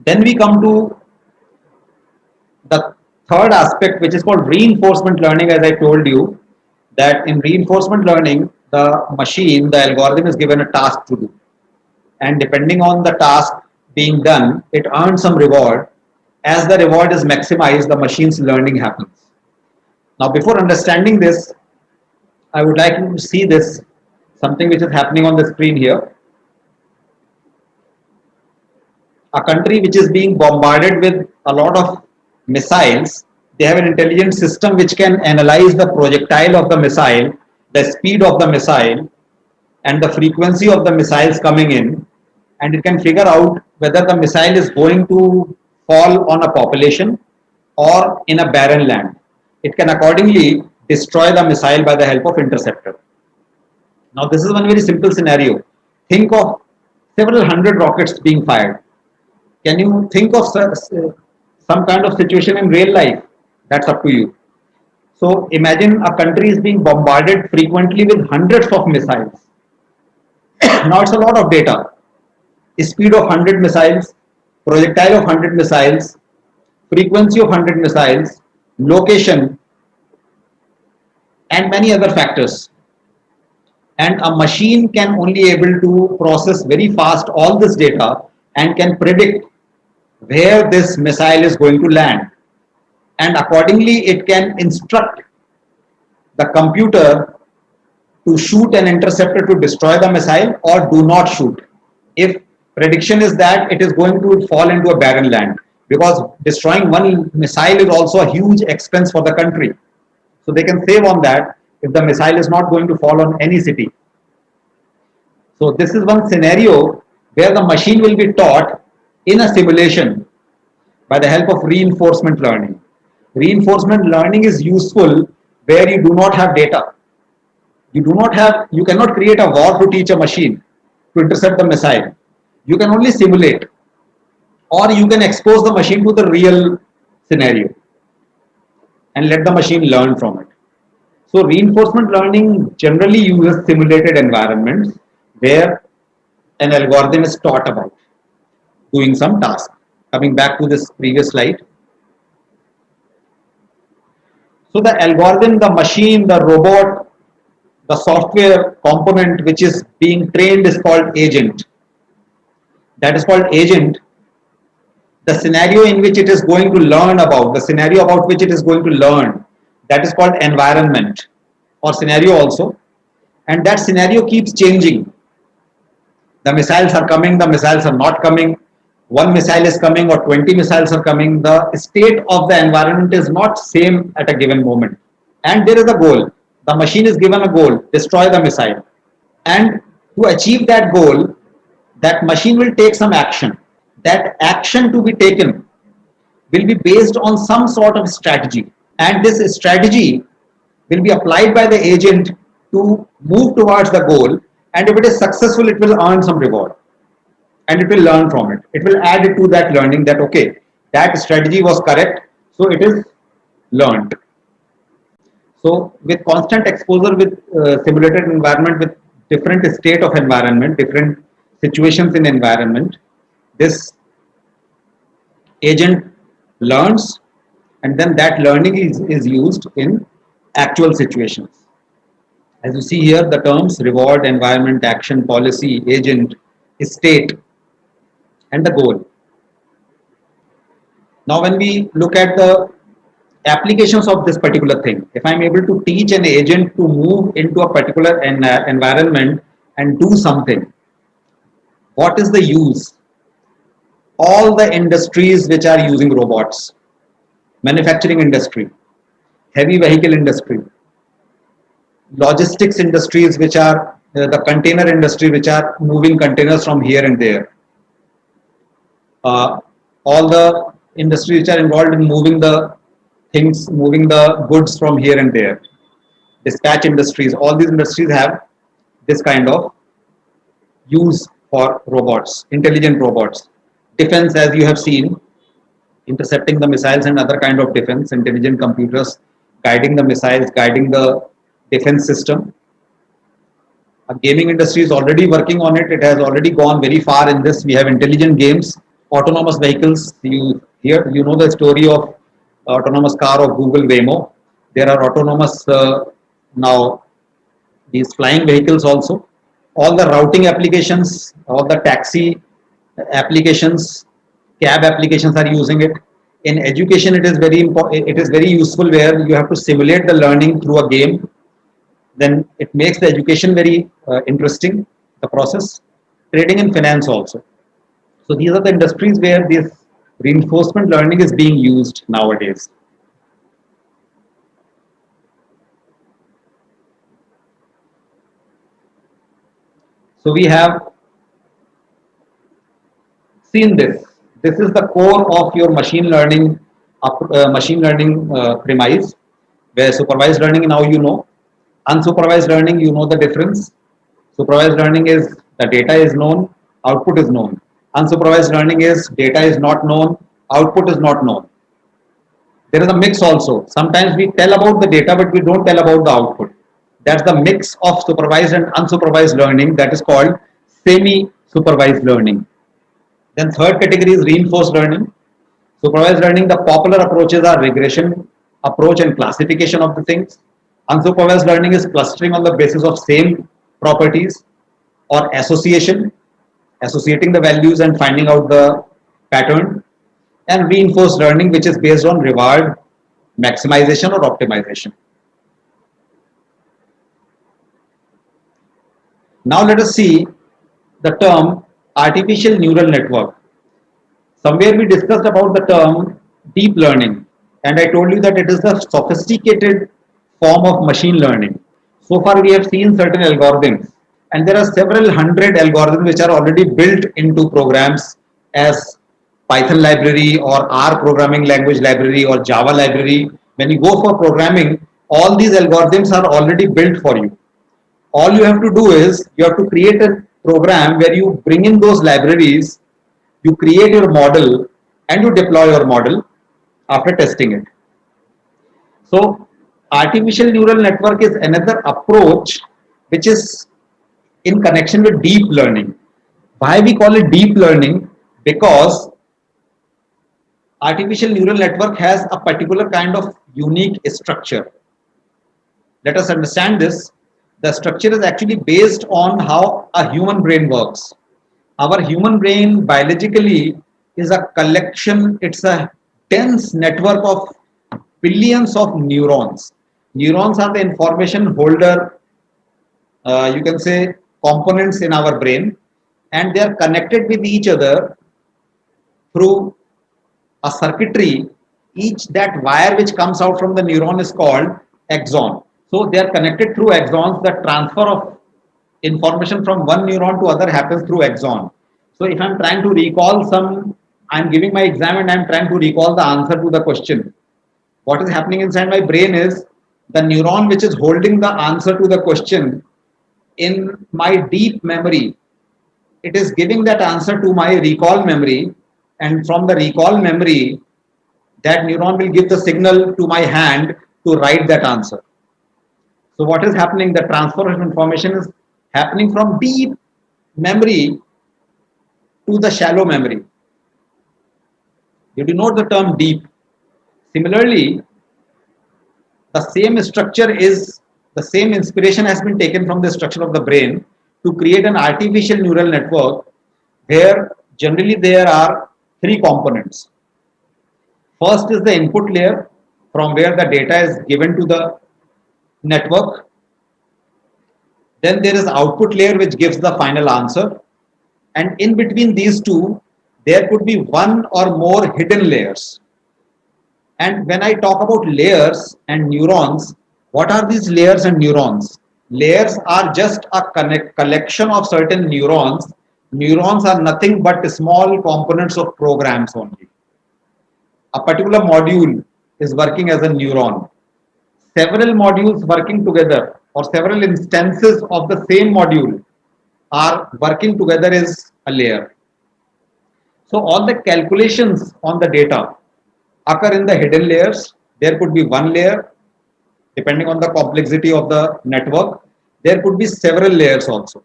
Then we come to the third aspect, which is called reinforcement learning. As I told you, that in reinforcement learning, the machine, the algorithm is given a task to do. And depending on the task being done, it earns some reward. As the reward is maximized, the machine's learning happens. Now, before understanding this, I would like you to see this, something which is happening on the screen here. A country which is being bombarded with a lot of missiles, they have an intelligent system which can analyze the projectile of the missile, the speed of the missile, and the frequency of the missiles coming in, and it can figure out whether the missile is going to fall on a population or in a barren land. It can accordingly destroy the missile by the help of interceptor. Now, this is one very simple scenario. Think of several hundred rockets being fired. Can you think of some kind of situation in real life? That's up to you. So imagine a country is being bombarded frequently with hundreds of missiles. Now it's a lot of data. Speed of 100 missiles, projectile of 100 missiles, frequency of 100 missiles, location, and many other factors. And a machine can only able to process very fast all this data and can predict where this missile is going to land, and accordingly it can instruct the computer to shoot an interceptor to destroy the missile or do not shoot if prediction is that it is going to fall into a barren land, because destroying one missile is also a huge expense for the country. So they can save on that if the missile is not going to fall on any city. So this is one scenario where the machine will be taught in a simulation by the help of reinforcement learning. Reinforcement learning is useful where you do not have data. You cannot create a war to teach a machine to intercept the missile. You can only simulate, or you can expose the machine to the real scenario and let the machine learn from it. So reinforcement learning generally uses simulated environments where an algorithm is taught about doing some task. Coming back to this previous slide. So the algorithm, the machine, the robot, the software component which is being trained is called agent. That is called agent. The scenario in which it is going to learn about, the scenario about which it is going to learn, that is called environment or scenario also. And that scenario keeps changing. The missiles are coming, the missiles are not coming. One missile is coming or 20 missiles are coming. The state of the environment is not same at a given moment. And there is a goal. The machine is given a goal, destroy the missile. And to achieve that goal, that machine will take some action. That action to be taken will be based on some sort of strategy. And this strategy will be applied by the agent to move towards the goal. And if it is successful, it will earn some reward. And it will learn from it. It will add it to that learning that, okay, that strategy was correct, so it is learned. So with constant exposure with simulated environment with different state of environment, different situations in environment, this agent learns, and then that learning is used in actual situations. As you see here, the terms reward, environment, action, policy, agent, state, and the goal. Now when we look at the applications of this particular thing, if I'm able to teach an agent to move into a particular environment and do something, what is the use? All the industries which are using robots, manufacturing industry, heavy vehicle industry, logistics industries which are the container industry which are moving containers from here and there, all the industries which are involved in moving the things, moving the goods from here and there, dispatch industries, all these industries have this kind of use for robots, intelligent robots. Defense, as you have seen, intercepting the missiles and other kind of defense, intelligent computers guiding the missiles, guiding the defense system. Gaming industry is already working on it. It has already gone very far in this. We have intelligent games, autonomous vehicles. You know the story of autonomous car of Google Waymo. There are autonomous now these flying vehicles also. All the routing applications, all the taxi applications, cab applications are using it. In education, it is very important. It is very useful where you have to simulate the learning through a game. Then it makes the education very interesting, the process. Trading and finance also. So these are the industries where this reinforcement learning is being used nowadays. So we have seen this. This is the core of your machine learning premise, where supervised learning now you know, unsupervised learning you know the difference. Supervised learning is the data is known, output is known. Unsupervised learning is data is not known, output is not known. There is a mix also. Sometimes we tell about the data, but we don't tell about the output. That's the mix of supervised and unsupervised learning that is called semi-supervised learning. Then third category is reinforced learning. Supervised learning, the popular approaches are regression approach and classification of the things. Unsupervised learning is clustering on the basis of same properties or association, associating the values and finding out the pattern. And reinforced learning, which is based on reward maximization or optimization. Now let us see the term artificial neural network. Somewhere we discussed about the term deep learning, and I told you that it is a sophisticated form of machine learning. So far we have seen certain algorithms, and there are several hundred algorithms which are already built into programs as Python library or R programming language library or Java library. When you go for programming, all these algorithms are already built for you. All you have to do is you have to create a program where you bring in those libraries, you create your model, and you deploy your model after testing it. So artificial neural network is another approach which is in connection with deep learning. Why we call it deep learning? Because artificial neural network has a particular kind of unique structure. Let us understand this. The structure is actually based on how a human brain works. Our human brain biologically is a collection, it's a dense network of billions of neurons. Neurons are the information holder, you can say, components in our brain, and they are connected with each other through a circuitry. Each that wire which comes out from the neuron is called axon. So they are connected through axons. The transfer of information from one neuron to other happens through axon. So if I'm trying to recall I'm giving my exam and I'm trying to recall the answer to the question. What is happening inside my brain is the neuron which is holding the answer to the question in my deep memory. It is giving that answer to my recall memory, and from the recall memory, that neuron will give the signal to my hand to write that answer. So what is happening? The transfer of information is happening from deep memory to the shallow memory. You denote the term deep. Similarly, the same structure is the same inspiration has been taken from the structure of the brain to create an artificial neural network where generally there are three components. First is the input layer from where the data is given to the network. Then there is output layer which gives the final answer. And in between these two, there could be one or more hidden layers. And when I talk about layers and neurons, what are these layers and neurons? Layers are just a collection of certain neurons. Neurons are nothing but small components of programs only. A particular module is working as a neuron. Several modules working together or several instances of the same module are working together is a layer. So all the calculations on the data occur in the hidden layers. There could be one layer depending on the complexity of the network. There could be several layers also.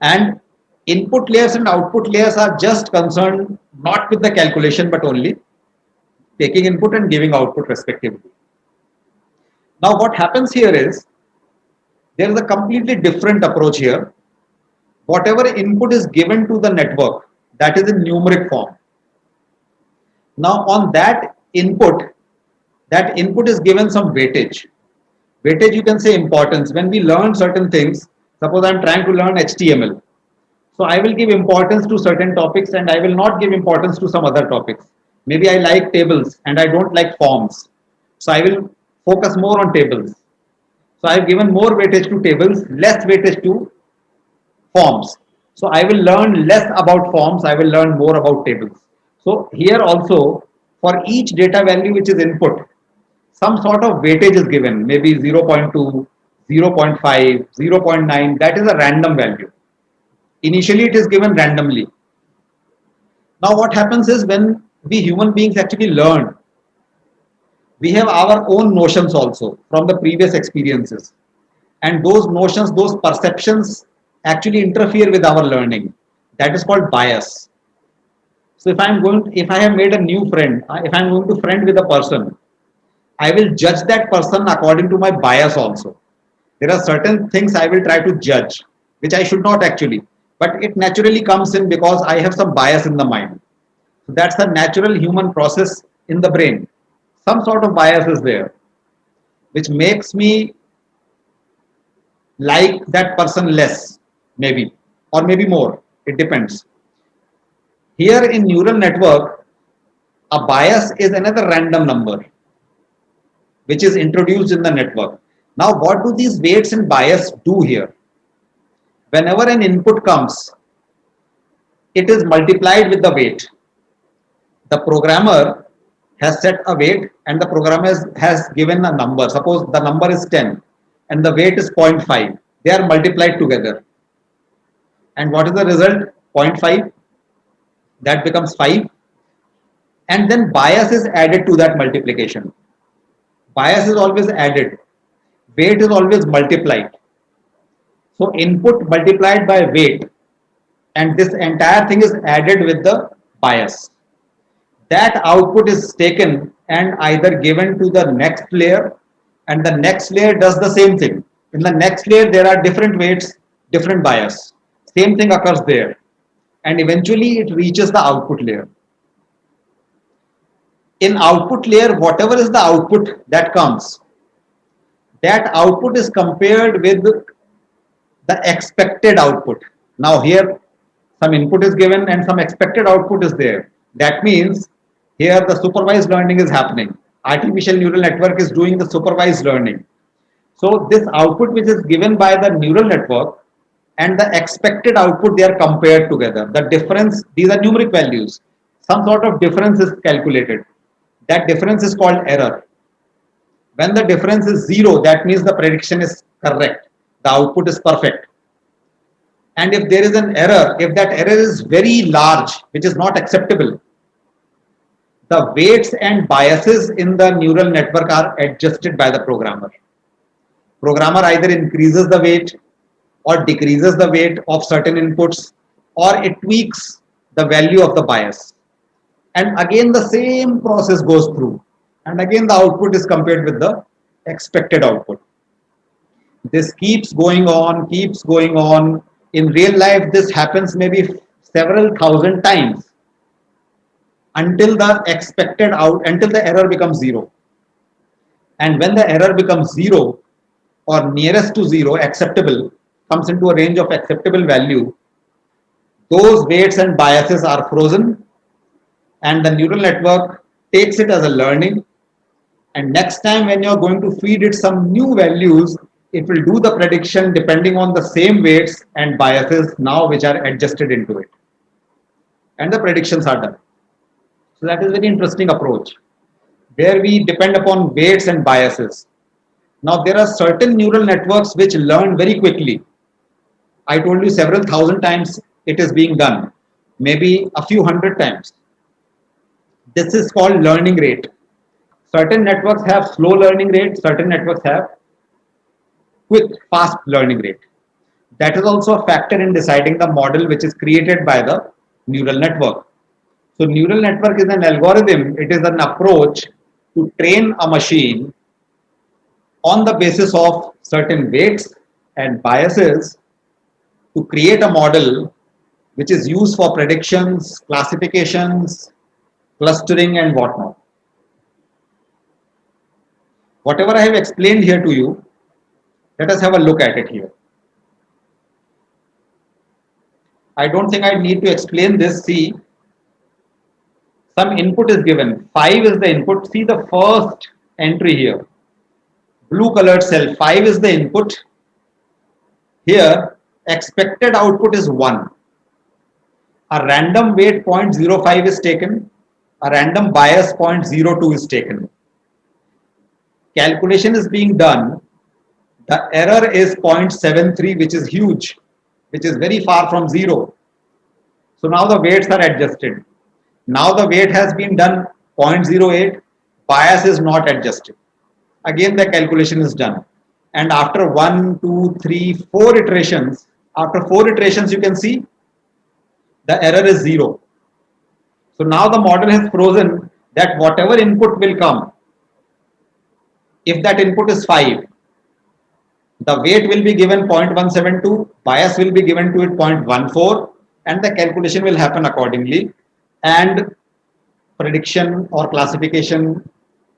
And input layers and output layers are just concerned not with the calculation but only taking input and giving output respectively. Now what happens here is there is a completely different approach here. Whatever input is given to the network, that is in numeric form. Now on that input is given some weightage. Weightage, you can say importance. When we learn certain things, suppose I'm trying to learn HTML. So I will give importance to certain topics and I will not give importance to some other topics. Maybe I like tables and I don't like forms. So I will focus more on tables. So I have given more weightage to tables, less weightage to forms. So I will learn less about forms, I will learn more about tables. So here also for each data value which is input, some sort of weightage is given, maybe 0.2, 0.5, 0.9, that is a random value. Initially it is given randomly. Now what happens is when we human beings actually learn, we have our own notions also from the previous experiences. And those notions, those perceptions actually interfere with our learning. That is called bias. So if I have made a new friend, if I'm going to friend with a person, I will judge that person according to my bias also. There are certain things I will try to judge, which I should not actually, but it naturally comes in because I have some bias in the mind. So that's a natural human process in the brain. Some sort of bias is there, which makes me like that person less, maybe, or maybe more. It depends. Here in neural network, a bias is another random number which is introduced in the network. Now, what do these weights and bias do here? Whenever an input comes, it is multiplied with the weight. The programmer has set a weight and the programmer has given a number. Suppose the number is 10 and the weight is zero point 0.5. They are multiplied together. And what is the result? Zero point 0.5. That becomes 5. And then bias is added to that multiplication. Bias is always added. Weight is always multiplied. So input multiplied by weight, and this entire thing is added with the bias. That output is taken and either given to the next layer, and the next layer does the same thing. In the next layer there are different weights, different bias. Same thing occurs there, and eventually it reaches the output layer. In output layer, whatever is the output that comes, that output is compared with the expected output. Now here some input is given and some expected output is there. That means here the supervised learning is happening. Artificial neural network is doing the supervised learning. So this output which is given by the neural network and the expected output, they are compared together. The difference, these are numeric values. Some sort of difference is calculated. That difference is called error. When the difference is zero, that means the prediction is correct. The output is perfect. And if there is an error, if that error is very large, which is not acceptable, the weights and biases in the neural network are adjusted by the programmer. Programmer either increases the weight or decreases the weight of certain inputs, or it tweaks the value of the bias. And again the same process goes through, and again the output is compared with the expected output. This keeps going on, keeps going on. In real life this happens maybe several thousand times until the error becomes zero. And when the error becomes zero or nearest to zero, acceptable, comes into a range of acceptable value, those weights and biases are frozen, and the neural network takes it as a learning, and next time when you're going to feed it some new values, it will do the prediction depending on the same weights and biases now which are adjusted into it, and the predictions are done. So that is a very interesting approach where we depend upon weights and biases. Now there are certain neural networks which learn very quickly. I told you several thousand times it is being done, maybe a few hundred times. This is called learning rate. Certain networks have slow learning rate, certain networks have quick, fast learning rate. That is also a factor in deciding the model which is created by the neural network. So neural network is an algorithm, it is an approach to train a machine on the basis of certain weights and biases to create a model which is used for predictions, classifications, clustering and whatnot. Whatever I have explained here to you, let us have a look at it here. I don't think I need to explain this. See, some input is given. 5 is the input. See the first entry here. Blue colored cell, 5 is the input. Here, expected output is 1. A random weight 0.05 is taken. A random bias 0.02 is taken. Calculation is being done. The error is 0.73, which is huge, which is very far from 0. So now the weights are adjusted. Now the weight has been done 0.08, bias is not adjusted. Again the calculation is done. And after 1, 2, 3, 4 iterations, after 4 iterations you can see the error is 0. So now the model has frozen that whatever input will come, if that input is 5, the weight will be given 0.172, bias will be given to it 0.14, and the calculation will happen accordingly, and prediction or classification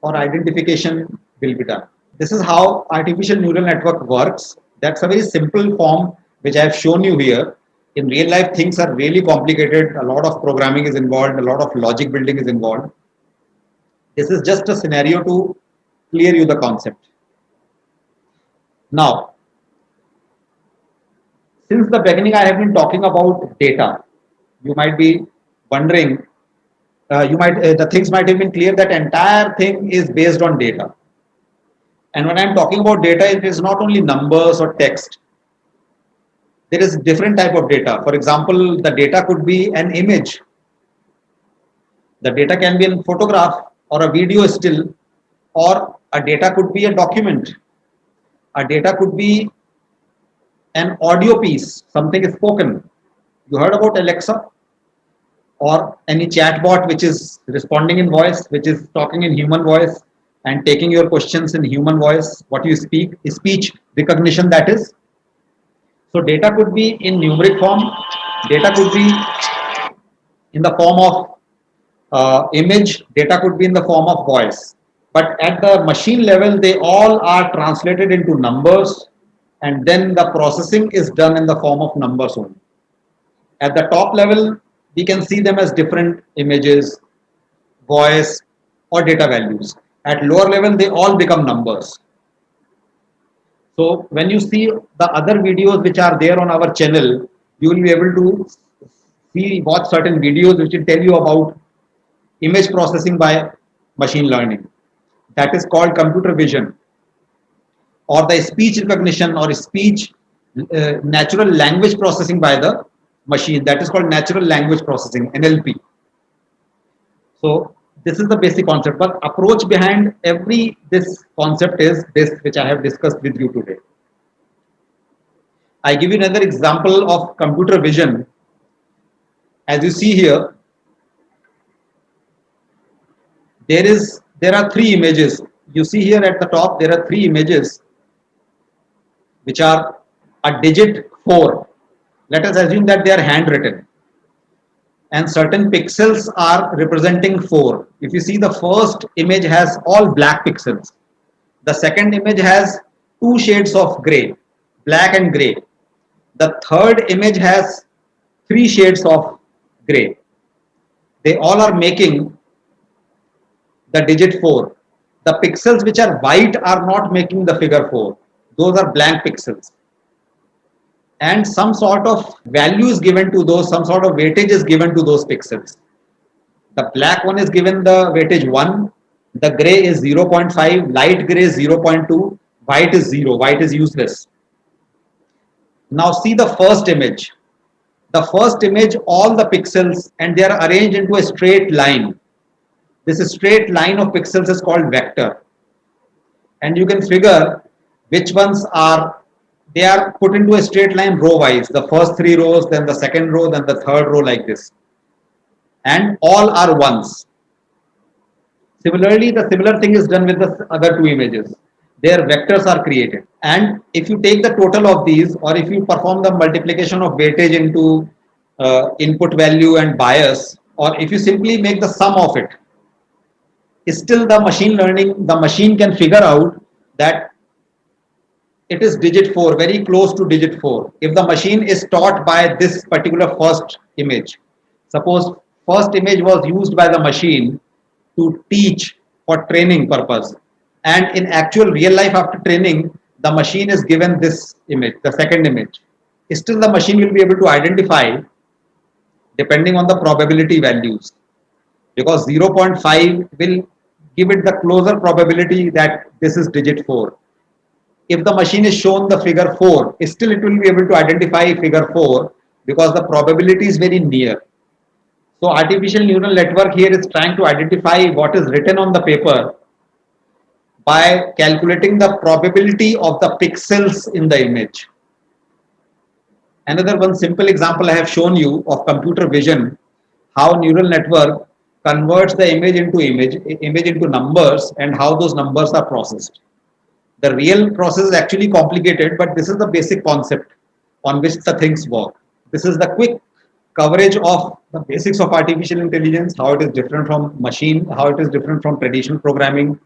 or identification will be done. This is how artificial neural network works. That's a very simple form which I have shown you here. In real life, things are really complicated. A lot of programming is involved, a lot of logic building is involved. This is just a scenario to clear you the concept. Now, since the beginning, I have been talking about data. You might be wondering, the things might have been clear that entire thing is based on data. And when I'm talking about data, it is not only numbers or text. There is different type of data. For example, the data could be an image. The data can be a photograph or a video still, or a data could be a document. A data could be an audio piece, something is spoken. You heard about Alexa or any chatbot which is responding in voice, which is talking in human voice and taking your questions in human voice. What you speak is speech recognition, that is. So data could be in numeric form, data could be in the form of image, data could be in the form of voice. But at the machine level, they all are translated into numbers, and then the processing is done in the form of numbers only. At the top level, we can see them as different images, voice, or data values. At lower level, they all become numbers. So when you see the other videos which are there on our channel, you will be able to watch certain videos which will tell you about image processing by machine learning. That is called computer vision, or the speech recognition or speech natural language processing by the machine. That is called natural language processing, NLP. So this is the basic concept, but approach behind this concept is this which I have discussed with you today. I give you another example of computer vision. As you see here, there are 3 images. You see here at the top, there are 3 images which are a digit 4. Let us assume that they are handwritten, and certain pixels are representing 4. If you see, the first image has all black pixels. The second image has 2 shades of gray, black and gray. The third image has 3 shades of gray. They all are making the digit 4. The pixels which are white are not making the figure 4. Those are blank pixels. And some sort of value is given to those, some sort of weightage is given to those pixels. The black one is given the weightage 1, the gray is 0.5, light gray is 0.2, white is 0, white is useless. Now see the first image. The first image, all the pixels, and they are arranged into a straight line. This straight line of pixels is called vector. And you can figure which ones are they are put into a straight line row wise. The first three rows, then the second row, then the third row, like this. And all are ones. Similarly, the similar thing is done with the other two images. Their vectors are created. And if you take the total of these, or if you perform the multiplication of weightage into input value and bias, or if you simply make the sum of it, still the machine learning, the machine can figure out that it is digit 4, very close to digit 4. If the machine is taught by this particular first image, suppose first image was used by the machine to teach for training purpose, and in actual real life after training, the machine is given this image, the second image. Still the machine will be able to identify depending on the probability values, because 0.5 will give it the closer probability that this is digit 4. If the machine is shown the figure 4, still it will be able to identify figure 4 because the probability is very near. So artificial neural network here is trying to identify what is written on the paper by calculating the probability of the pixels in the image. Another one simple example I have shown you of computer vision, how neural network converts the image into numbers, and how those numbers are processed. The real process is actually complicated, but this is the basic concept on which the things work. This is the quick coverage of the basics of artificial intelligence, how it is different from machine, how it is different from traditional programming,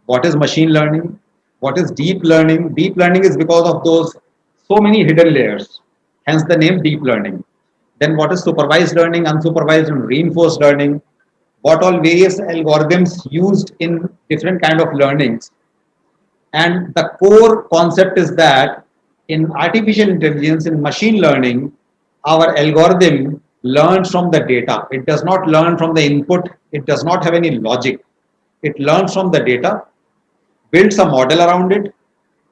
what is machine learning, what is deep learning. Deep learning is because of those so many hidden layers, hence the name deep learning. Then what is supervised learning, unsupervised and reinforced learning, what all various algorithms used in different kind of learnings. And the core concept is that in artificial intelligence, in machine learning, our algorithm learns from the data. It does not learn from the input. It does not have any logic. It learns from the data, builds a model around it,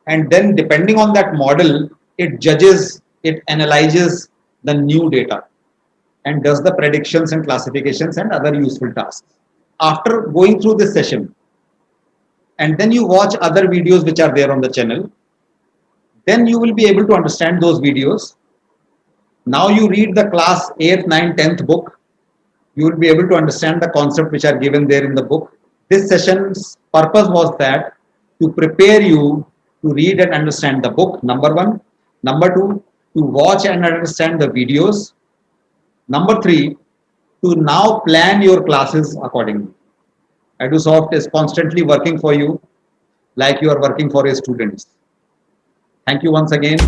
and then depending on that model, it judges, it analyzes the new data and does the predictions and classifications and other useful tasks. After going through this session, and then you watch other videos which are there on the channel, then you will be able to understand those videos. Now you read the class 8th, 9th, 10th book, you will be able to understand the concept which are given there in the book. This session's purpose was that to prepare you to read and understand the book, number one. Number two, to watch and understand the videos. Number three, to now plan your classes accordingly. Edusoft is constantly working for you like you are working for your students. Thank you once again.